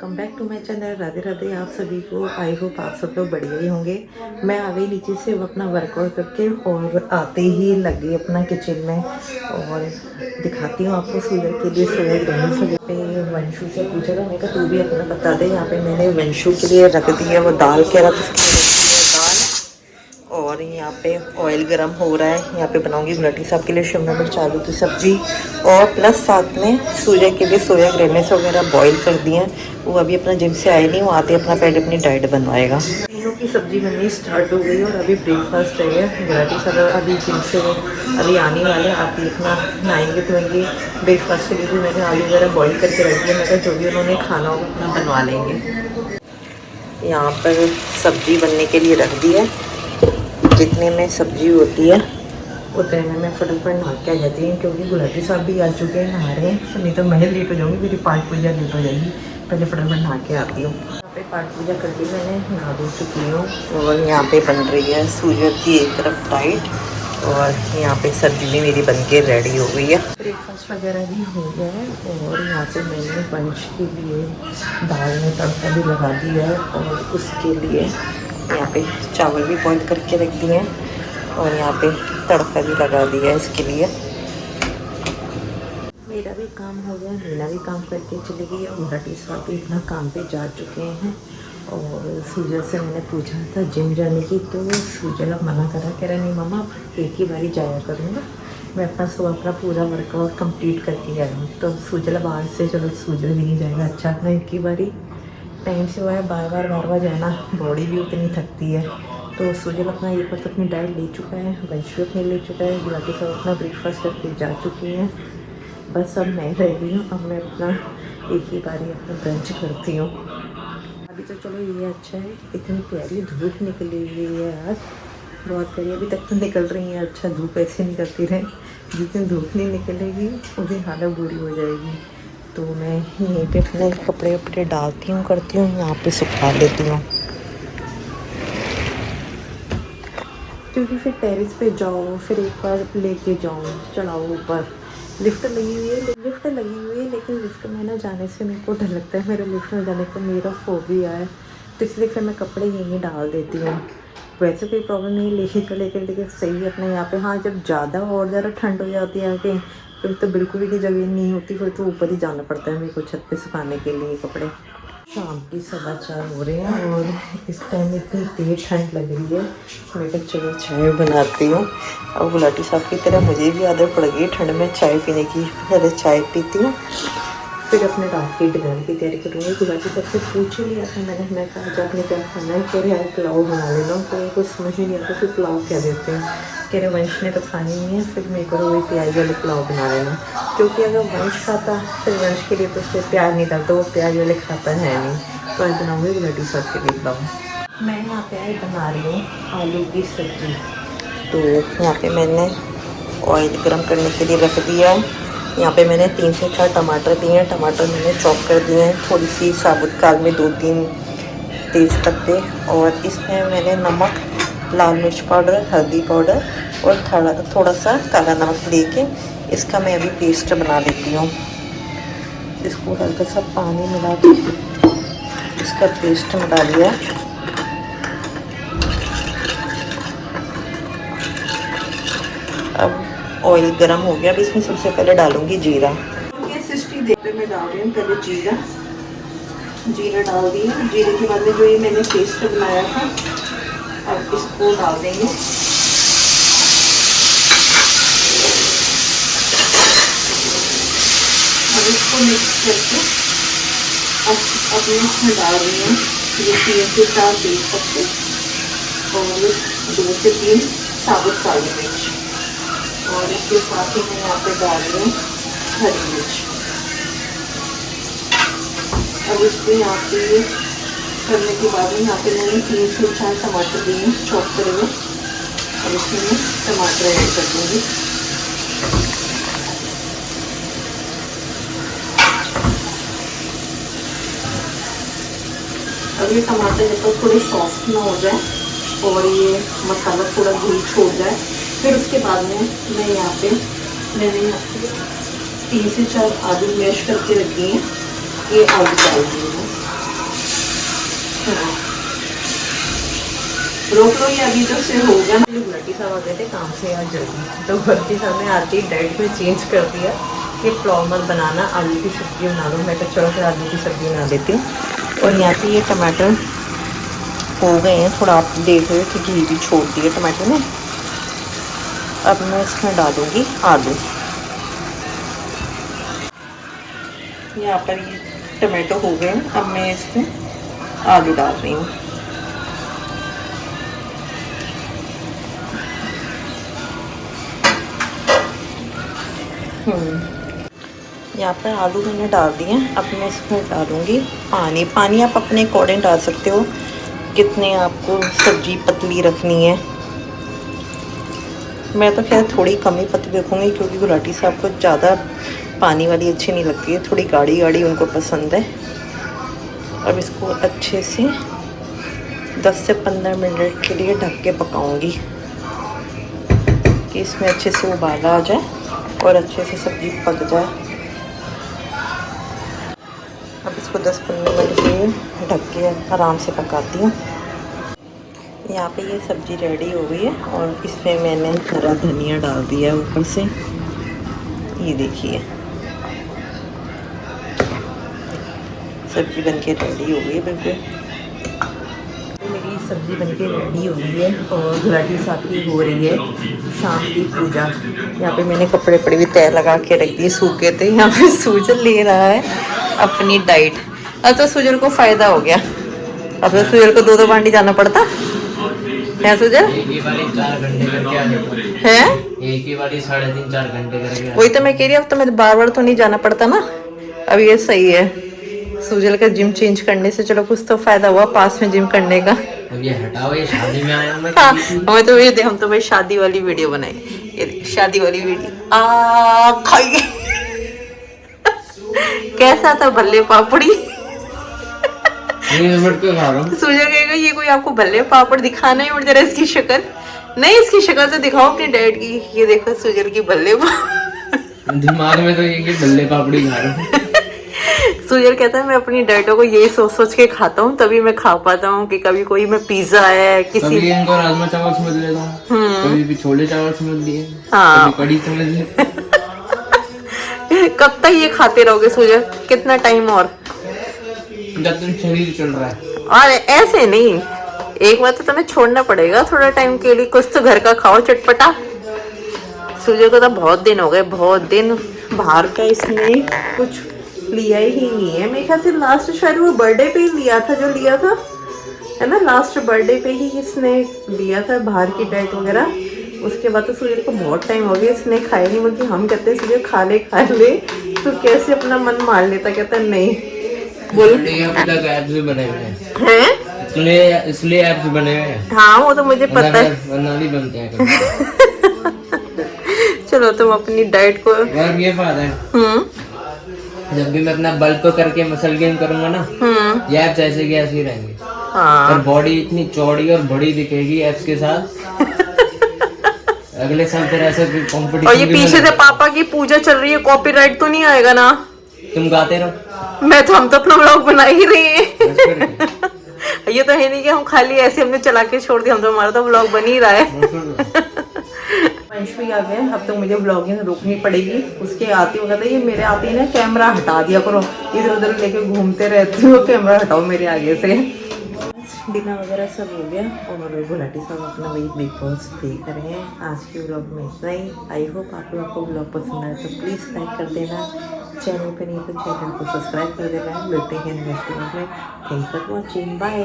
Welcome back to my channel. Radhe Radhe आप सभी को। आई होप आप सब लोग बढ़िया ही होंगे। मैं आ गई नीचे से अपना वर्कआउट करके और आते ही लग गई अपना किचन में और दिखाती हूँ आपको सूरज के लिए सोया ग्रेनी पे वंशु से पूछा था, मैं कहा तू भी अपना बता दे। यहाँ पे मैंने वंशु के लिए रख दी है वो दाल कह रहा था और यहाँ पे ऑयल गरम हो रहा है। यहाँ पे बनाऊंगी गुलाटी साहब के लिए शिमला मिर्च आलू की सब्ज़ी और प्लस साथ में सूर्य के लिए सोया ग्रेनेस वगैरह बॉईल कर दिए हैं। वो अभी अपना जिम से आए नहीं, वो आते अपना पहले अपनी डाइट बनवाएगा। तीनों की सब्ज़ी बननी स्टार्ट हो गई और अभी ब्रेकफास्ट है। गुलाटी साहब अभी जिम से अभी आने वाले, आप ही अपना नहाएंगे धोएंगे। ब्रेकफास्ट के लिए भी मैंने आलू वगैरह बॉईल करके रख दिया। मैं कहा जो भी उन्होंने खाना होगा अपना बनवा लेंगे। यहाँ पर सब्ज़ी बनने के लिए रख दी है। जितने में सब्जी होती है उतने में मैं फटाफट नहा के आ जाती हूँ, क्योंकि गुलाटी साहब भी आ चुके हैं, नहा रहे हैं। नहीं तो मैं लेट हो जाऊँगी, मेरी पाठ पूजा लेट हो जाएगी। पहले फटाफट नहा के आती हूँ। यहाँ पे पाठ पूजा करके मैंने नहा धो चुकी हूँ और यहाँ पे बन रही है सूर्य की एक तरफ डाइट और यहाँ पे सब्जी भी मेरी बन के रेडी हो गई है। ब्रेकफास्ट वगैरह भी हो गया है और यहाँ पे मैंने पंच के लिए दाल में तड़का भी लगा दिया है और उसके लिए यहाँ पे चावल भी बॉईल करके रख दिए हैं और यहाँ पे तड़का भी लगा दिया है इसके लिए। मेरा भी काम हो गया, मीना भी काम करके चली गई और गुलाटी साहब भी अपना काम पे जा चुके हैं। और सूजल से मैंने पूछा था जिम जाने की, तो सूजल अब मना करा, कह रहा नहीं मम्मा एक ही बारी जाया करूँगा, मैं अपना सुबह अपना पूरा वर्कआउट कंप्लीट करके आया हूँ। तो सूजल अब आज से चलो सूजल भी नहीं जाएगा, अच्छा अपना एक ही बारी टाइम से हुआ है। बार बार जाना बॉडी भी उतनी थकती है। तो सूजल अपना एक बार तो अपनी डाइट ले चुका है, वंशु अपने ले चुका है, गुलाटी सब अपना ब्रेकफास्ट करके जा चुकी हैं। बस अब मैं रह गई हूँ, अब मैं अपना एक ही बारी अपना ब्रंच करती हूँ। अभी तो चलो ये अच्छा है, इतनी प्यारी धूप निकली हुई है आज, बहुत प्यारी। अभी तक तो निकल रही है, अच्छा धूप ऐसे निकलती रहे, जिस दिन धूप नहीं निकलेगी उस दिन हालत बुरी हो जाएगी। तो मैं यहीं पे अपने कपड़े वपड़े डालती हूँ, करती हूँ, यहाँ पे सुखा लेती हूँ, क्योंकि फिर टेरेस पे जाओ, फिर एक बार लेके जाओ चढ़ाओ ऊपर। लिफ्ट लगी हुई है लेकिन लिफ्ट में ना जाने से मेरे को डर लगता है। मेरे लिफ्ट में जाने का मेरा फोबिया है, तो इसलिए फिर मैं कपड़े यहीं डाल देती हूँ। वैसे कोई प्रॉब्लम नहीं, लेकिन सही है अपना यहाँ पे। हाँ जब ज़्यादा और ज़्यादा ठंड हो जाती है आगे, फिर तो बिल्कुल भी जगह नहीं होती, फिर तो ऊपर ही जाना पड़ता है मेरे को छत पे सुखाने के लिए कपड़े। शाम की 4:15 हो रहे हैं और इस टाइम इतनी तेज़ ठंड लग रही है। मैं कहा चलो चाय बनाती हूँ। और गुलाटी साहब की तरह मुझे भी आदत पड़ गई ठंड में चाय पीने की। पहले चाय पीती हूँ, फिर अपने रात की डिनर की तैयारी करूँगी। गुलाटी साहब से पूछ ही लिया था मैंने, मैं कहा जब आपने क्या खाना है, कह रहे यार पुलाव बना लेना। तो कुछ समझ ही नहीं आता फिर पुलाव क्या देते हैं। कह रहे वंश ने तो खानी नहीं है, फिर मेरे को वही प्याज वाले पुलाव बना लेना, क्योंकि अगर वंश खाता फिर वंश के लिए तो उससे प्याज नहीं डालता, वो प्याज वाले खाता है नहीं। तो आज बनाऊँगी गुलाटी साहब के लिए पुलाव। मैं यहाँ पे आज बना रही हूँ आलू की सब्ज़ी। तो यहाँ पे मैंने ऑयल गरम करने के लिए रख दिया है। यहाँ पे मैंने 3 से 4 टमाटर लिए हैं, टमाटर मैंने चॉप कर दिए हैं। थोड़ी सी साबुत काल में 2-3 तेज पत्ते और इसमें मैंने नमक, लाल मिर्च पाउडर, हल्दी पाउडर और थोड़ा सा काला नमक लेके इसका मैं अभी पेस्ट बना लेती हूँ। इसको हल्का सा पानी मिला के इसका पेस्ट बना लिया। अब ऑयल गरम हो गया, अब इसमें सबसे पहले डालूंगी जीरा। ये 60 देर पे मैं डाल रही हूँ पहले जीरा डाल दिया। जीरे के बाद में जो ये मैंने पेस्ट बनाया था अब इसको डाल देंगे। अब इसको मिक्स करके अब मैं इसमें डाल रही हूँ ये 3 से 4 तेज पत्ते और 2 से 3 साबुत काली मिर्च और इसके साथ ही मैं यहाँ पे डाल रही हूँ हरी मिर्च। अब इसको यहाँ पे करने के बाद में यहाँ पे मैंने 3 से 4 टमाटर लिए चॉप करे हुए। अब इसमें मैं टमाटर ऐड कर दूँगी। अब ये टमाटर जब तक थोड़े सॉफ्ट ना हो जाए और ये मसाला थोड़ा घी छोड़ जाए, फिर उसके बाद में मैंने यहाँ पे 3 से 4 आलू मैश करके रखी हैं, ये आलू डाल दी हूँ। रोक लो, ये अभी तो से हो गया। गुलाटी साहब आ गए थे काम से आज जल्दी, तो गुलाटी साहब ने आके डाइट में चेंज कर दिया कि पुलाव मत बनाना, आलू की सब्ज़ी बना दो। मैं तो चलो फिर आलू की सब्ज़ी बना देती हूँ। और यहाँ पे ये टमाटर हो गए हैं, थोड़ा आप देख रहे हो कि घी भी छोड़ दिए टमाटर ने। अब मैं इसमें डालूँगी आलू। यहाँ पर ये टमाटो हो गए हैं, अब मैं इसमें आलू डाल रही हूँ। यहाँ पर आलू मैंने डाल दिए। अब मैं इसमें डालूँगी पानी। पानी आप अपने अकॉर्डिंग डाल सकते हो, कितने आपको सब्ज़ी पतली रखनी है। मैं तो खैर थोड़ी कम ही पतली रखूँगी, क्योंकि गुलाटी साहब को ज़्यादा पानी वाली अच्छी नहीं लगती है, थोड़ी गाढ़ी गाढ़ी उनको पसंद है। अब इसको अच्छे से 10 से 15 मिनट के लिए ढक के पकाऊँगी कि इसमें अच्छे से उबाला आ जाए और अच्छे से सब्ज़ी पक जाए। अब इसको 10-15 मिनट के लिए ढक के आराम से पकाती हूँ। यहाँ पे ये सब्ज़ी रेडी हो गई है और इसमें मैंने हरा धनिया डाल दिया है ऊपर से। ये देखिए सब्ज़ी बनके रेडी हो गई है बिल्कुल। मेरी सब्ज़ी बनके रेडी हो गई है और गुलाटी साहब की हो रही है शाम की पूजा। यहाँ पे मैंने कपड़े पड़े भी तय लगा के रख दिए, सूखे थे। यहाँ पे सूजल ले रहा है अपनी डाइट। अब तो सूजल को फ़ायदा हो गया, अब तो सूजल को 2-2 बांडी जाना पड़ता है। सूजल एक ही बारी 4 घंटे करके आ जाता है, एक ही बारी 3.5-4 घंटे करके। वही तो मैं कह रही हूँ, अब तो मैं बार तो नहीं जाना पड़ता ना। अब ये सही है, सूजल का जिम चेंज करने से चलो कुछ तो फायदा हुआ पास में जिम करने का। अब ये हटाओ, ये शादी में आया हूँ मैं। हाँ, हमें तो ये हम तो भाई शादी वाली वीडियो बनाई, ये शादी वाली वीडियो खाइए। कैसा था भल्ले पापड़ी? सूजल कहेगा ये कोई आपको भल्ले पापड़ दिखाना है, और जरा इसकी शक्ल नहीं, इसकी शक्ल तो दिखाओ अपनी डैड की। ये देखो सूजल की भल्ले दिमाग में तो ये भल्ले पापड़ी खा रहा हूँ। सूजल कहता है मैं अपनी डाइटों को यही सोच सोच के खाता हूँ, तभी मैं खा पाता हूँ कि कभी कोई मैं पिज्जा है किसी कभी इनको राजमा चावल समझ लेता हूँ, कभी भी छोले चावल समझ लिए, हाँ। कभी कड़ी समझ लिए। कब तक ये खाते रहोगे सूजल? कितना टाइम और? जब तक शरीर चल रहा है। और ऐसे नहीं, एक बार तो तुम्हें छोड़ना पड़ेगा थोड़ा टाइम के लिए, कुछ तो घर का खाओ चटपटा। सूजल को तो बहुत दिन हो गए, बहुत दिन बाहर का इसने कुछ लिया ही नहीं है। मेरे ख्याल से लास्ट शायद वो बर्थडे पे ही लिया था, जो लिया था है ना, लास्ट बर्थडे पे ही इसने लिया था बाहर की डाइट वगैरह। उसके बाद तो सूजल को बहुत टाइम हो गया इसने खाया नहीं, बल्कि हम कहते हैं सूजल खा ले तो कैसे अपना मन मार लेता, कहता नहीं बोल ऐप्स बने हुए हैं, इसलिए ऐप्स बने हुए हैं। हाँ वो तो मुझे पता है, वरना नहीं बनते हैं। चलो तुम अपनी डाइट को। और ये फायदा है, जब भी मैं अपना बल्क करके मसल गेन करूंगा ना, ये एप्स ऐसे के ऐसे ही रहेंगे। हाँ। और बॉडी इतनी चौड़ी और बड़ी दिखेगी एप्स के साथ। अगले साल फिर ऐसे कॉम्पिटिशन। और ये पीछे से पापा की पूजा चल रही है, कॉपीराइट तो नहीं आएगा ना? तुम गाते रहो, मैं तो हम तो अपना व्लॉग बना ही रही है। ये तो है नहीं कि हम खाली ऐसे हमने चला के छोड़ दिया, हम तो हमारा तो व्लॉग बन ही रहा है। वंश भी आ गए, अब तो मुझे व्लॉगिंग रोकनी पड़ेगी। उसके आते हुए कहता ये मेरे आते ही ना कैमरा हटा दिया करो, इधर उधर लेके घूमते रहती हो, कैमरा हटाओ मेरे आगे से। डिनर वगैरह सब हो गया और गुलाटी साहब अपना वही ब्रेकफास्ट देख रहे हैं। आज के व्लॉग में इतना ही। आई होप आपको व्लॉग पसंद आए तो प्लीज़ लाइक कर देना, चैनल पर नहीं तो चैनल को सब्सक्राइब कर देना। मिलते हैं नेक्स्ट व्लॉग में। Thanks for watching, bye.